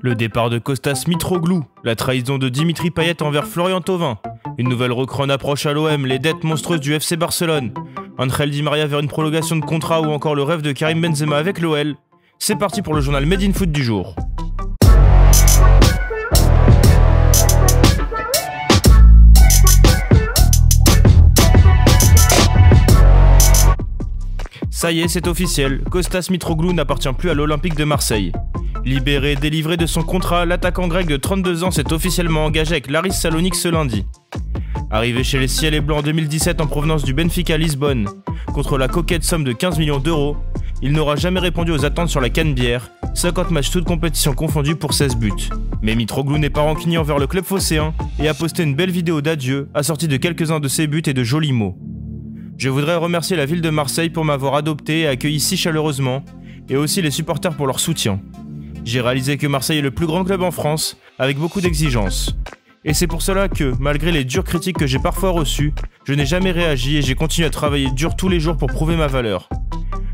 Le départ de Kostas Mitroglou, la trahison de Dimitri Payet envers Florian Thauvin, une nouvelle recrue en approche à l'OM, les dettes monstrueuses du FC Barcelone, Ángel Di María vers une prolongation de contrat ou encore le rêve de Karim Benzema avec l'OL. C'est parti pour le journal Made in Foot du jour. Ça y est, c'est officiel, Kostas Mitroglou n'appartient plus à l'Olympique de Marseille. Libéré et délivré de son contrat, l'attaquant grec de 32 ans s'est officiellement engagé avec l'Aris Salonique ce lundi. Arrivé chez les Ciels et Blancs en 2017 en provenance du Benfica Lisbonne, contre la coquette somme de 15 millions d'euros, il n'aura jamais répondu aux attentes sur la Canebière, 50 matchs toutes compétitions confondues pour 16 buts. Mais Mitroglou n'est pas rancunier envers le club phocéen et a posté une belle vidéo d'adieu assortie de quelques-uns de ses buts et de jolis mots. Je voudrais remercier la ville de Marseille pour m'avoir adopté et accueilli si chaleureusement, et aussi les supporters pour leur soutien. J'ai réalisé que Marseille est le plus grand club en France, avec beaucoup d'exigences. Et c'est pour cela que, malgré les dures critiques que j'ai parfois reçues, je n'ai jamais réagi et j'ai continué à travailler dur tous les jours pour prouver ma valeur.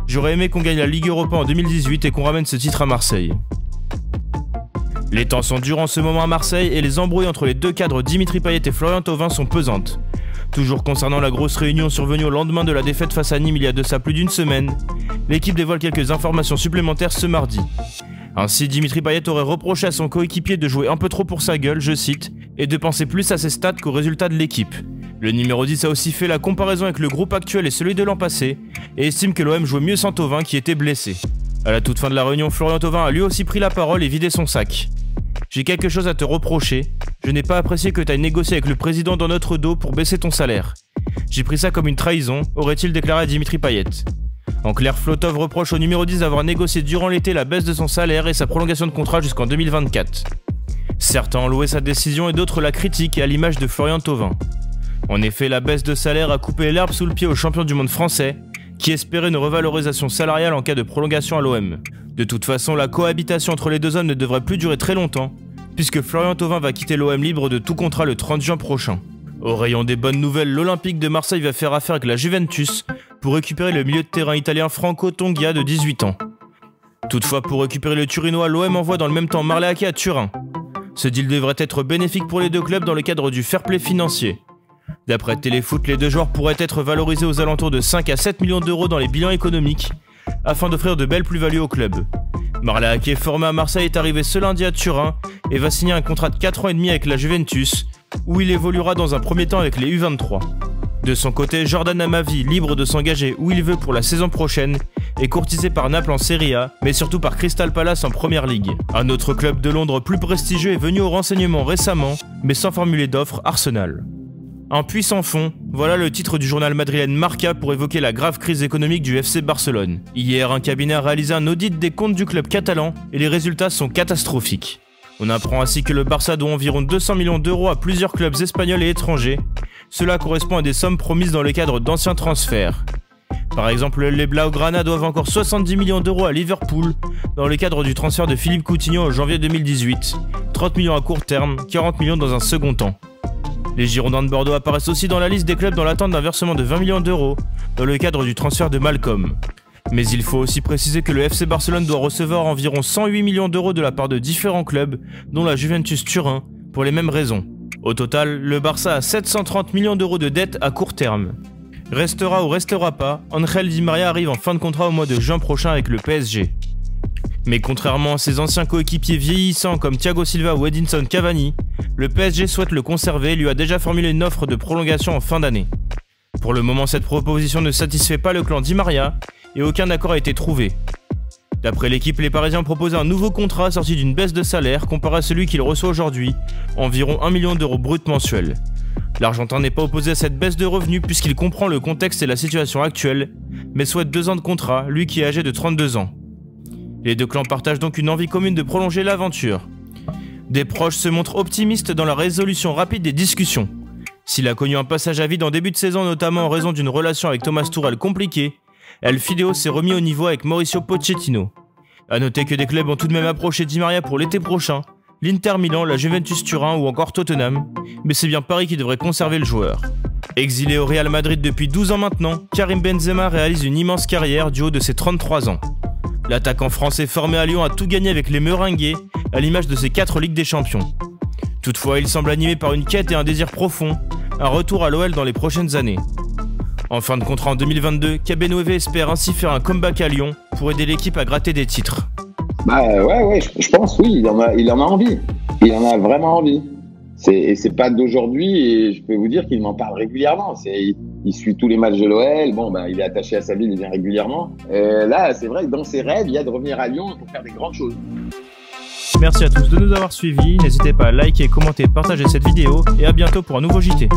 J'aurais aimé qu'on gagne la Ligue Europa en 2018 et qu'on ramène ce titre à Marseille. Les temps sont durs en ce moment à Marseille et les embrouilles entre les deux cadres Dimitri Payet et Florian Thauvin sont pesantes. Toujours concernant la grosse réunion survenue au lendemain de la défaite face à Nîmes il y a de ça plus d'une semaine, l'équipe dévoile quelques informations supplémentaires ce mardi. Ainsi, Dimitri Payet aurait reproché à son coéquipier de jouer un peu trop pour sa gueule, je cite, et de penser plus à ses stats qu'aux résultats de l'équipe. Le numéro 10 a aussi fait la comparaison avec le groupe actuel et celui de l'an passé, et estime que l'OM jouait mieux sans Thauvin qui était blessé. À la toute fin de la réunion, Florian Thauvin a lui aussi pris la parole et vidé son sac. J'ai quelque chose à te reprocher, je n'ai pas apprécié que tu ailles négocier avec le président dans notre dos pour baisser ton salaire. J'ai pris ça comme une trahison, aurait-il déclaré à Dimitri Payet. En clair, Flotov reproche au numéro 10 d'avoir négocié durant l'été la baisse de son salaire et sa prolongation de contrat jusqu'en 2024. Certains ont loué sa décision et d'autres la critiquent à l'image de Florian Thauvin. En effet, la baisse de salaire a coupé l'herbe sous le pied aux champions du monde français, qui espéraient une revalorisation salariale en cas de prolongation à l'OM. De toute façon, la cohabitation entre les deux hommes ne devrait plus durer très longtemps, puisque Florian Thauvin va quitter l'OM libre de tout contrat le 30 juin prochain. Au rayon des bonnes nouvelles, l'Olympique de Marseille va faire affaire avec la Juventus pour récupérer le milieu de terrain italien Franco Tongia de 18 ans. Toutefois, pour récupérer le Turinois, l'OM envoie dans le même temps Marleaki à Turin. Ce deal devrait être bénéfique pour les deux clubs dans le cadre du fair play financier. D'après Téléfoot, les deux joueurs pourraient être valorisés aux alentours de 5 à 7 millions d'euros dans les bilans économiques, afin d'offrir de belles plus-values au club. Marleaki, formé à Marseille, est arrivé ce lundi à Turin et va signer un contrat de 4 ans et demi avec la Juventus, où il évoluera dans un premier temps avec les U23. De son côté, Jordan Amavi, libre de s'engager où il veut pour la saison prochaine, est courtisé par Naples en Serie A, mais surtout par Crystal Palace en Première Ligue. Un autre club de Londres plus prestigieux est venu au renseignement récemment, mais sans formuler d'offre, Arsenal. Un puissant fond, voilà le titre du journal madrilène Marca pour évoquer la grave crise économique du FC Barcelone. Hier, un cabinet a réalisé un audit des comptes du club catalan et les résultats sont catastrophiques. On apprend ainsi que le Barça doit environ 200 millions d'euros à plusieurs clubs espagnols et étrangers. Cela correspond à des sommes promises dans le cadre d'anciens transferts. Par exemple, les Blaugrana doivent encore 70 millions d'euros à Liverpool dans le cadre du transfert de Philippe Coutinho en janvier 2018, 30 millions à court terme, 40 millions dans un second temps. Les Girondins de Bordeaux apparaissent aussi dans la liste des clubs dans l'attente d'un versement de 20 millions d'euros dans le cadre du transfert de Malcolm. Mais il faut aussi préciser que le FC Barcelone doit recevoir environ 108 millions d'euros de la part de différents clubs, dont la Juventus Turin, pour les mêmes raisons. Au total, le Barça a 730 millions d'euros de dettes à court terme. Restera ou restera pas, Ángel Di María arrive en fin de contrat au mois de juin prochain avec le PSG. Mais contrairement à ses anciens coéquipiers vieillissants comme Thiago Silva ou Edinson Cavani, le PSG souhaite le conserver et lui a déjà formulé une offre de prolongation en fin d'année. Pour le moment, cette proposition ne satisfait pas le clan Di María et aucun accord a été trouvé. D'après l'équipe, les Parisiens proposent un nouveau contrat sorti d'une baisse de salaire comparé à celui qu'il reçoit aujourd'hui, environ 1 million d'euros brut mensuels. L'Argentin n'est pas opposé à cette baisse de revenus puisqu'il comprend le contexte et la situation actuelle, mais souhaite 2 ans de contrat, lui qui est âgé de 32 ans. Les deux clans partagent donc une envie commune de prolonger l'aventure. Des proches se montrent optimistes dans la résolution rapide des discussions. S'il a connu un passage à vide en début de saison, notamment en raison d'une relation avec Thomas Tuchel compliquée, El Fideo s'est remis au niveau avec Mauricio Pochettino. A noter que des clubs ont tout de même approché Di María pour l'été prochain, l'Inter Milan, la Juventus Turin ou encore Tottenham, mais c'est bien Paris qui devrait conserver le joueur. Exilé au Real Madrid depuis 12 ans maintenant, Karim Benzema réalise une immense carrière du haut de ses 33 ans. L'attaquant français formé à Lyon a tout gagné avec les Meringues, à l'image de ses 4 Ligues des Champions. Toutefois, il semble animé par une quête et un désir profond, un retour à l'OL dans les prochaines années. En fin de contrat en 2022, Kabenove espère ainsi faire un comeback à Lyon pour aider l'équipe à gratter des titres. Je pense oui, il en a envie. Il en a vraiment envie. C'est pas d'aujourd'hui et je peux vous dire qu'il m'en parle régulièrement. Il suit tous les matchs de l'OL. Il est attaché à sa ville, il vient régulièrement. Là, c'est vrai que dans ses rêves, il y a de revenir à Lyon pour faire des grandes choses. Merci à tous de nous avoir suivis. N'hésitez pas à liker, commenter, partager cette vidéo et à bientôt pour un nouveau JT.